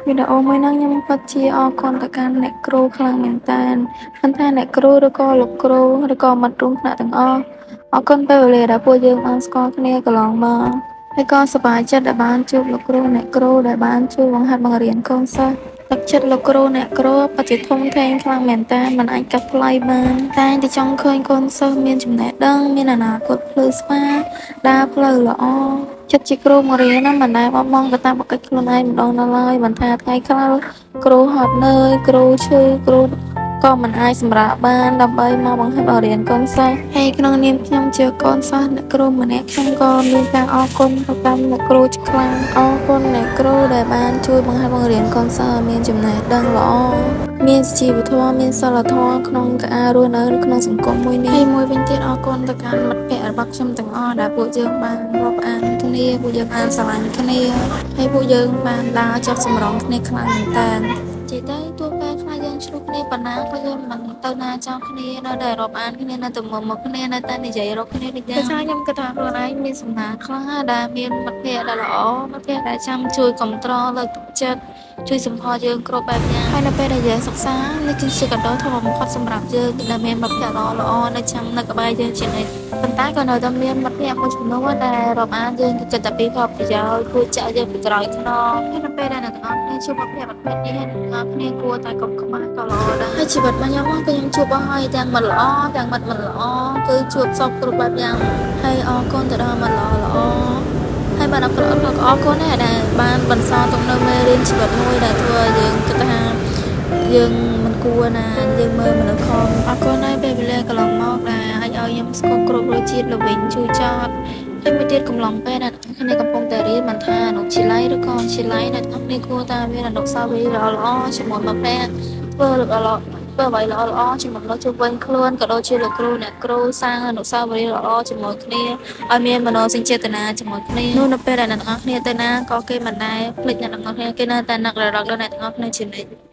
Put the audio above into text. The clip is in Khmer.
វីដេអូមួយហ្នឹងខ្ញុំពិតជាអរគុណទៅកាន់អ្នកគ្រូខ្លាំងមែនតើមិនថាអ្នកគ្រូឬក៏លោកគ្រូឬក៏មិត្តរួមថ្នាក់ទាំងអស់អរគុណពេលវេលាដែលពួកយើងបានស្គាល់គ្នាកន្លងមកហើយក៏សប្បាយចិត្តដែលបានជួបលោកគ្រូអ្នកគ្រូដែលបានជួយបង្ហាត់បង្រៀនកូនសិស្សទឹកចិត្តលោកគ្រូអ្នកគ្រូពិតជាធំធេងខ្លាំងមែនតើមិនអាចកាត់ថ្លៃបានតែងតែចង់ឃើញកូនសិស្សមានចំណេះដឹងមានអនាគតភ្លឺស្វារដើរផ្លូវល្អចិត្តជាគ្រូបង្រៀនណាមិនដែលបោះបង់ទៅតាមបកិច្ចខ្លួនឯងម្ដងនៅឡើយមិនថាថ្ងៃខ្លះគ្រូហត់នឿយគ្រូឈឺគ្រូក៏មិនអាចសម្រាកបានដើម្បីមកបង្ហាត់បង្រៀនកូនសិស្សហើយក្នុងនាមខ្ញុំជាកូនសិស្សអ្នកគ្រូម្នាក់ខ្ញុំក៏មានការអរគុណទៅកាន់អ្នកគ្រូខ្លាំងអរគុណអ្នកគ្រូដែលបានជួយបង្ហាត់បង្រៀនកូនសិស្សឲ្យមានចំណេះដឹងល្អមានជីវធម៌មានសីលធម៌ក្នុងការរស់នៅក្នុងសង្គមមួយនេះហើយមួយវិញទៀតអរគុណទៅកាន់មិត្តភ័ក្តិរបស់ខ្ញុំទាំងអស់ដែលពួកយើងបានរាប់អានគ្នាពួកយើងបានស្រឡាញ់គ្នាហើយពួកយើងបានដើរចុះសម្រងគ្នាខ្លាំងមែនតើនិយាយទៅទោះពេលខ្លះយើងឆ្លុះគ្នាប៉ុណ្ណាក៏យើងមិនទៅណាចោលគ្នានៅតែរាប់អានគ្នានៅតែមកគ្នានៅតែនិយាយរកគ្នាដូចយ៉ាងតែខ្ញុំគិតថាខ្លួនឯងមានសំណាងខ្លាំងណាស់ដែលមានមិត្តភ័ក្តិដែលល្អមិត្តភ័ក្តិដែលចាំជួយគ្រប់គ្រងលើកទឹកចិត្តជួយសង្កត់យើងគ្រប់បែបយ៉ាងហើយនៅពេលដែលយើងសិក្សានេះគឺជាកាដូធំបំផុតសម្រាប់យើងដែលមានមិត្តភ័ក្តិល្អៗនៅចាំនៅក្បែរយើងជានិច្ចប៉ុន្តែក៏នៅតែមានមិត្តភ័ក្តិមួយចំនួនដែលរាប់អានយើងគិតតែពីផលប្រយោជន៍គួរចាក់យើងពីក្រោយខ្នងហើយនៅពេលដែលអ្នកទាំងអស់គ្នាជួបមិត្តភ័ក្តិប្រភេទនេះហើយអ្នកទាំងអស់គ្នាគួរតែកុំខ្មាស់ក៏ល្អដែរហើយជីវិតរបស់ខ្ញុំក៏ខ្ញុំជួបអស់ហើយទាំងមិត្តល្អទាំងមិត្តមិនល្អគឺជួបសពគ្រប់បែបយ៉ាងហើយអរគុណទៅដល់មិត្តល្អហើយបានអរគុណដែរដែលបានបន្សល់ទុកនៅមេរៀនជីវិតមួយដែលធ្វើឲ្យយើងគិតថាយើងមិនគួរណាយើងមើលមនុស្សខំអរគុណហើយពេលវេលាកន្លងមកដែលអាចឲ្យខ្ញុំស្គាល់គ្រប់រសជាតិល្វីងជួយចត់ហើយមួយទៀតកំឡុងពេលដែលអ្នកគ្នាកំពុងតែរៀនមិនថាអនុជាល័យឬក៏វិទ្យាល័យអ្នកគ្នាគួរតែមានអនុស្សាវរីយ៍ល្អៗជាមួយមិត្តភ័ក្តិធ្វើអ្វីល្អៗជាមួយមនុស្សជុំវិញខ្លួនក៏ដូចជាលោកគ្រូអ្នកគ្រូសាងអនុស្សាវរីយ៍ល្អជាមួយគ្នាឲ្យមានមនោសញ្ចេតនាជាមួយគ្នានោះនៅពេលដែលអ្នកទាំងអស់គ្នាទៅណាក៏គេមិនដែលភ្លេចអ្នកទាំងអស់គ្នាគេនៅតែនឹករលឹកដល់អ្នកទាំងអស់គ្នាជានិច្ច